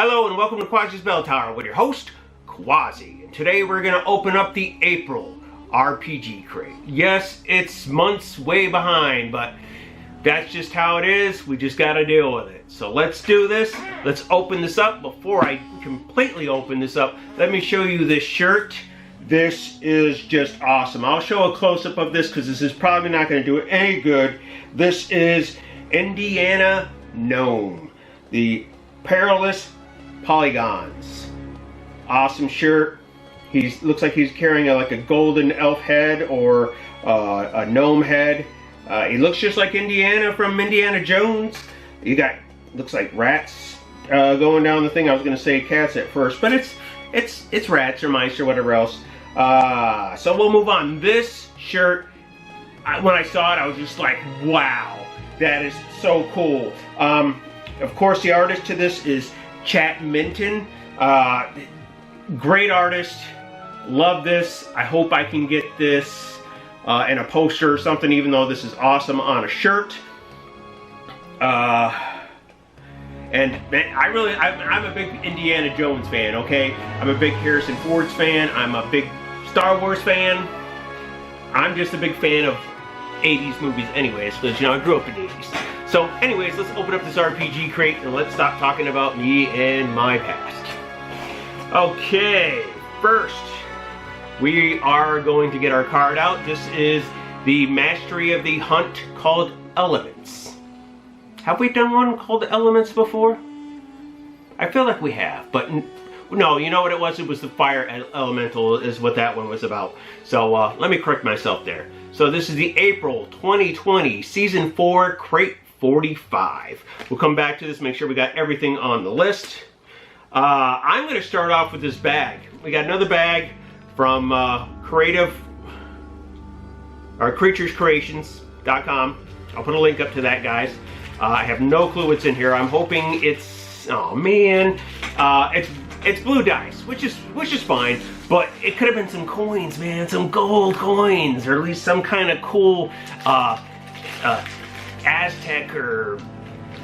Hello and welcome to Quassi's Bell Tower with your host, Quassi. And today we're going to open up the April RPG crate. Yes, it's months way behind, but that's just how it is. We just got to deal with it. So let's do this. Let's open this up. Before I completely open this up, let me show you this shirt. This is just awesome. I'll show a close-up of this because this is probably not going to do it any good. This is Indiana Gnome, the Perilous Polygons. Awesome shirt. He looks like he's carrying like a golden elf head or a gnome head. He looks just like Indiana from Indiana Jones. You got, looks like rats going down the thing. I was going to say cats at first, but it's rats or mice or whatever else. So we'll move on. This shirt, when I saw it, I was just like, wow, that is so cool. Of course, the artist to this is Chat Minton. Great artist. Love this. I hope I can get this in a poster or something, even though this is awesome on a shirt. And man, I'm a big Indiana Jones fan, okay? I'm a big Harrison Ford's fan. I'm a big Star Wars fan. I'm just a big fan of 80s movies anyways, because, you know, I grew up in the 80s. So anyways, let's open up this RPG crate and let's stop talking about me and my past. Okay, first, we are going to get our card out. This is the Mastery of the Hunt called Elements. Have we done one called Elements before? I feel like we have, but no, you know what it was? It was the Fire Elemental is what that one was about. So let me correct myself there. So this is the April 2020 Season 4 Crate 45. We'll come back to this, make sure we got everything on the list. I'm going to start off with this bag. We got another bag from CreaturesCreations.com. I'll put a link up to that, guys. I have no clue what's in here. I'm hoping it's, oh man, it's blue dice, which is fine, but it could have been some coins, man, some gold coins, or at least some kind of cool Aztec or,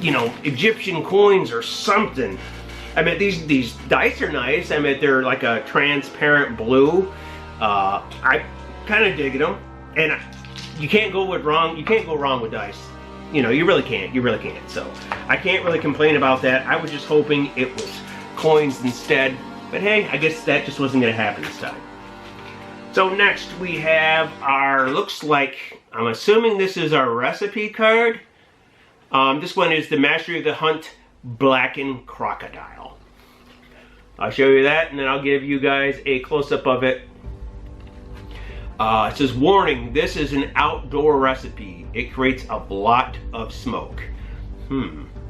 you know, Egyptian coins or something. I mean, these dice are nice. I mean, they're like a transparent blue. I kind of dig them, and you can't go wrong with dice. You know, you really can't. You really can't. So I can't really complain about that. I was just hoping it was coins instead, but hey, I guess that just wasn't going to happen this time. So next we have our, looks like, I'm assuming this is our recipe card. This one is the Mastery of the Hunt Blackened Crocodile. I'll show you that, and then I'll give you guys a close-up of it. It says, warning, this is an outdoor recipe. It creates a lot of smoke.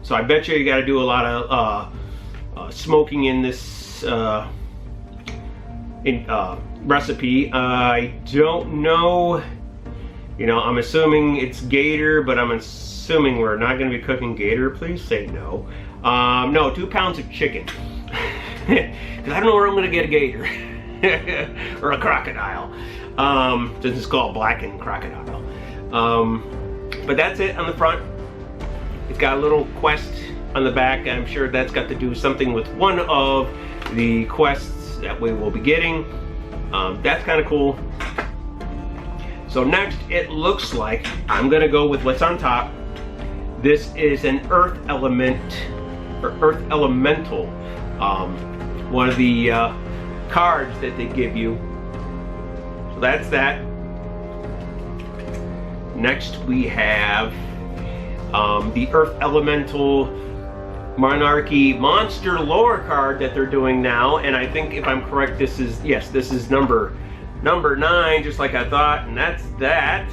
So I bet you got to do a lot of smoking in this recipe. I don't know. You know, I'm assuming it's gator, but I'm assuming we're not going to be cooking gator. Please say no. No, 2 pounds of chicken. Because I don't know where I'm going to get a gator. Or a crocodile. Since it's called Blackened Crocodile. But that's it on the front. It's got a little quest on the back. I'm sure that's got to do something with one of the quests that we will be getting. That's kind of cool. So next, it looks like I'm gonna go with what's on top. This is an Earth Element, or Earth Elemental. One of the cards that they give you. So that's that. Next we have the Earth Elemental Monarchy Monster Lore card that they're doing now, and I think if I'm correct, this is, yes, this is number 9, just like I thought, and that's that.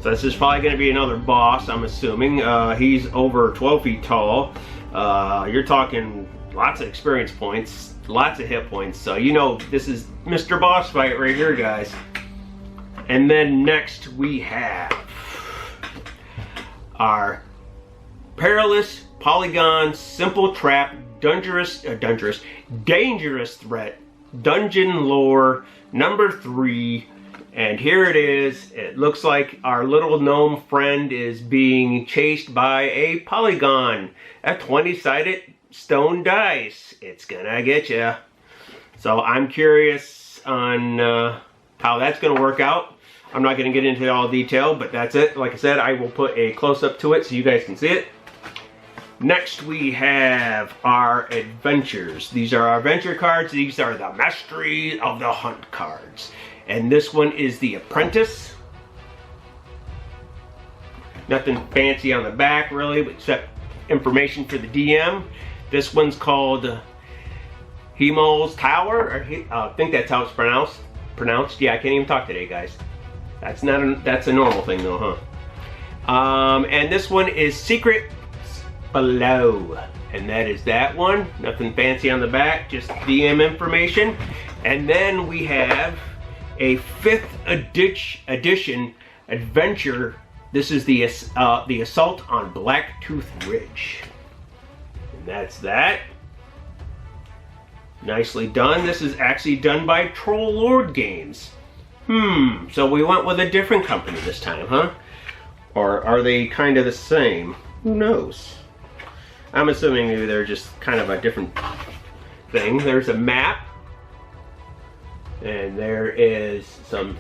So this is probably going to be another boss, I'm assuming. He's over 12 feet tall. You're talking lots of experience points, lots of hit points, so you know this is Mr. Boss Fight right here, guys. And then next we have our Perilous Polygon Simple Trap Dangerous Threat Dungeon Lore number 3. And here it is. It looks like our little gnome friend is being chased by a polygon, a 20-sided stone dice. It's gonna get you. So I'm curious on how that's gonna work out. I'm not gonna get into all detail, but that's it. Like I said, I will put a close-up to it so you guys can see it. Next we have our adventures. These are our adventure cards. These are the Mastery of the Hunt cards. And this one is the Apprentice. Nothing fancy on the back really, except information for the DM. This one's called Hemo's Tower. I think that's how it's pronounced. Yeah, I can't even talk today, guys. That's a normal thing though, huh? And this one is Secret Below, and that is that one. Nothing fancy on the back, just DM information. And then we have a 5th edition adventure. This is the Assault on Blacktooth Ridge, and that's that. Nicely done. This is actually done by Troll Lord Games. So we went with a different company this time, huh? Or are they kind of the same? Who knows? I'm assuming maybe they're just kind of a different thing. There's a map. And there is some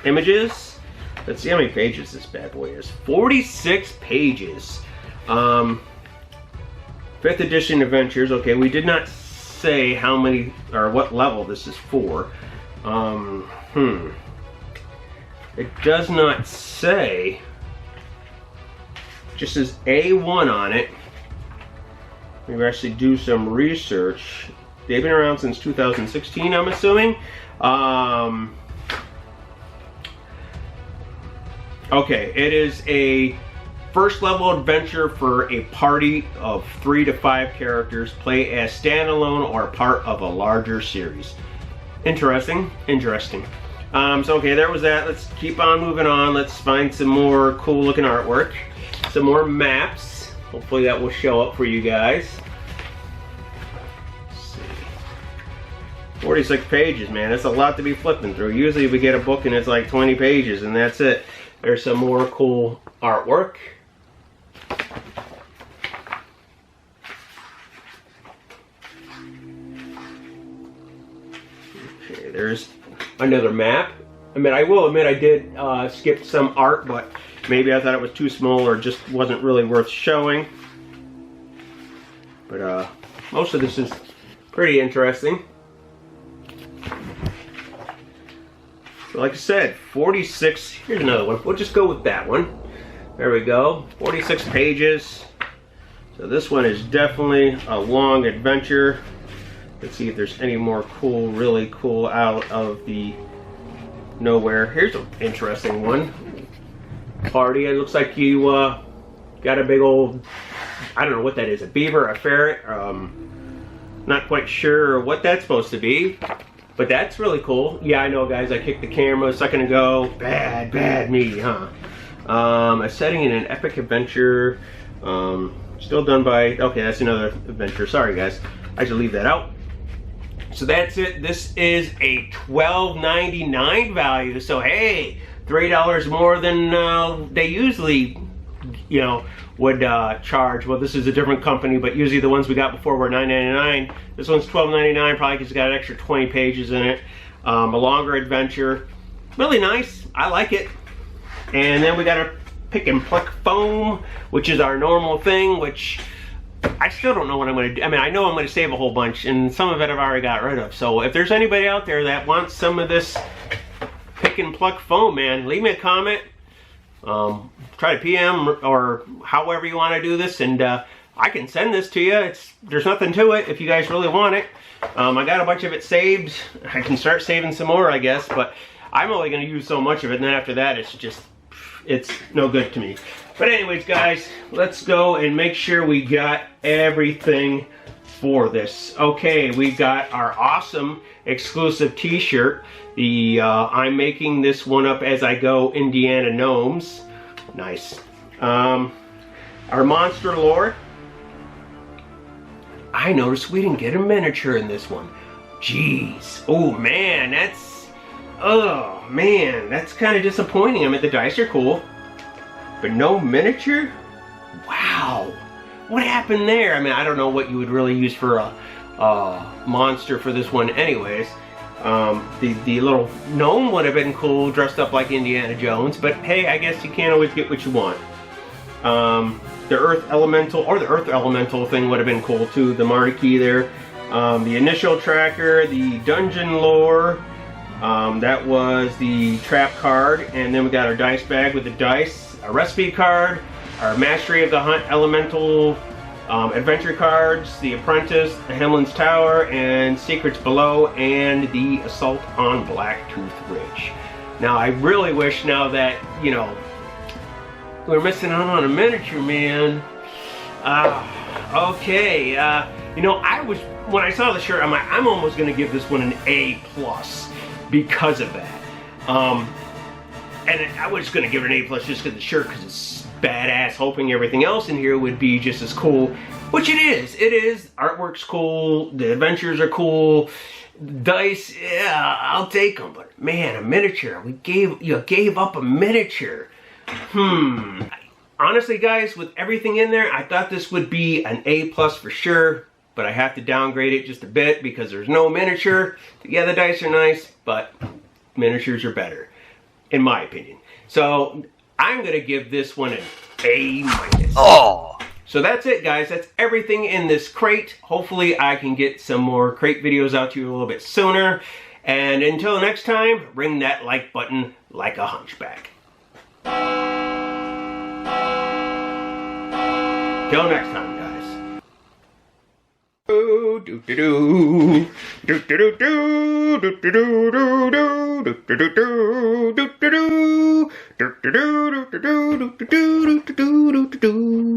images. Let's see how many pages this bad boy is. 46 pages. 5th edition adventures. Okay, we did not say how many or what level this is for. It does not say. It just says A1 on it. Maybe actually do some research. They've been around since 2016, I'm assuming. Okay, it is a first level adventure for a party of 3 to 5 characters. Play as standalone or part of a larger series. Interesting, interesting. So okay, there was that. Let's keep on moving on. Let's find some more cool looking artwork. Some more maps. Hopefully that will show up for you guys. Let's see. 46 pages, man. That's a lot to be flipping through. Usually we get a book and it's like 20 pages and that's it. There's some more cool artwork. Okay, there's another map. I mean, I will admit I did skip some art, but maybe I thought it was too small or just wasn't really worth showing. But most of this is pretty interesting. So like I said, 46, here's another one. We'll just go with that one. There we go, 46 pages. So this one is definitely a long adventure. Let's see if there's any more cool, really cool out of the nowhere. Here's an interesting one. Party, it looks like you got a big old, I don't know what that is, a beaver, a ferret, not quite sure what that's supposed to be, but that's really cool. Yeah, I know guys, I kicked the camera a second ago. Bad me, huh? A setting in an epic adventure, still done by, okay, that's another adventure. Sorry guys, I should leave that out. So that's it. This is a $12.99 value. So hey, $3 more than they usually, you know, would charge. Well, this is a different company, but usually the ones we got before were $9.99. This one's $12.99, probably because it's got an extra 20 pages in it. A longer adventure. Really nice. I like it. And then we got a pick and pluck foam, which is our normal thing, which I still don't know what I'm going to do. I mean, I know I'm going to save a whole bunch, and some of it I've already got rid of. So if there's anybody out there that wants some of this pick and pluck foam, man, leave me a comment. Try to PM or however you want to do this, and I can send this to you. There's nothing to it if you guys really want it. I got a bunch of it saved. I can start saving some more, I guess, but I'm only going to use so much of it, and then after that, it's no good to me. But anyways, guys, let's go and make sure we got everything for this. Okay, we got our awesome exclusive t-shirt. I'm making this one up as I go, Indiana Gnomes. Nice. Our monster lore. I noticed we didn't get a miniature in this one. Jeez. Oh man, that's kind of disappointing. I mean, the dice are cool, but no miniature? Wow. what happened there? I mean, I don't know what you would really use for a monster for this one anyways. The little gnome would have been cool, dressed up like Indiana Jones, but hey, I guess you can't always get what you want. The Earth Elemental, or the Earth Elemental thing would have been cool too, the marquee there. The initial tracker, the dungeon lore, that was the trap card, and then we got our dice bag with the dice, a recipe card, our Mastery of the Hunt Elemental adventure cards, the Apprentice, the Hemlin's Tower, and Secrets Below, and the Assault on Blacktooth Ridge. Now, I really wish now that, you know, we're missing out on a miniature, man. Okay, you know, when I saw the shirt, I'm like, I'm almost gonna give this one an A+ because of that. And I was gonna give it an A+ just because of the shirt, because it's badass, hoping everything else in here would be just as cool, which it is. It is. Artwork's cool, the adventures are cool, dice, yeah, I'll take them. But man, a miniature. You gave up a miniature. Honestly, guys, with everything in there, I thought this would be an A+ for sure, but I have to downgrade it just a bit because there's no miniature. Yeah, the dice are nice, but miniatures are better, in my opinion. So I'm gonna give this one an A-. Oh. So that's it, guys. That's everything in this crate. Hopefully I can get some more crate videos out to you a little bit sooner. And until next time, ring that like button like a hunchback. Till next time, guys. Do do do do do do do do do do do do do do do.